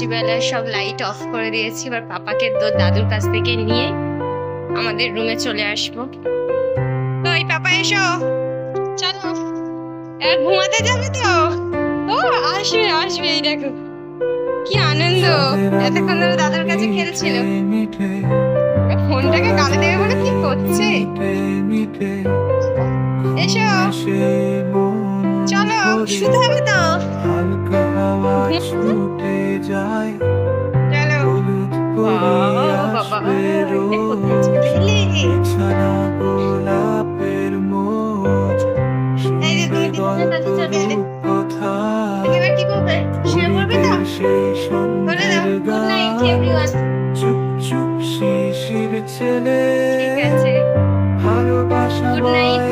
রাত্রিবেলা সব light off করে দিয়েছি। এবার পাপাকে দাদুর কাছ থেকে নিয়ে আমাদের রুমে চলে আসবো। তো এই পাপা এসো, চলো এবার ঘুমাতে যাবে তো। ও আসবে আসবে, এই দেখো কি আনন্দ, এতক্ষণ ধরে দাদুর কাছে খেলছিল। ফোনটাকে গালে দেবে বলে কি করছে। এসো চলো, শুতে হবে তো। চলো বাবা, এই যে তুমি বিছানার কাছে চলে এলে, তুমি এবার কি করবে? শুয়ে পড়বে তো? বলে দাও গুড নাইট এভরিওয়ান। ঠিক আছে, গুড নাইট।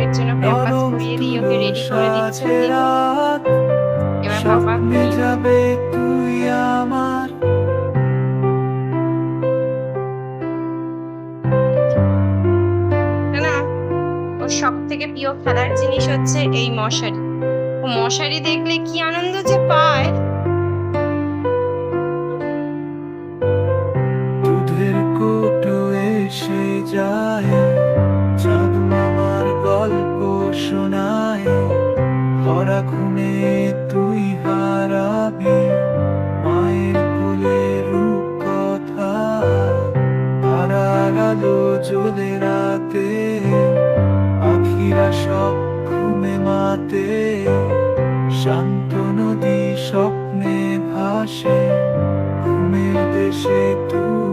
এর জন্য পাপা শুয়ে দিয়ে ওকে রেডি করে দিচ্ছে। এবার পাপা যাবে তুই আমার। না, ওর সব থেকে প্রিয় খেলার জিনিস হচ্ছে এই মশারি। ও মশারি দেখলে কি আনন্দ যে পায়। দুধের কৌটো এসে যায়, জাদু আমার গল্প শোনায়, ভরা ঘুমে তুই হারাবি মায়ের কোলে রূপ কথা, তারার আলো জ্বলে রাতে, পাখিরা সব ঘুমে মাতে, শান্ত নদী স্বপ্নে ভাসে, ঘুমের দেশে তুই।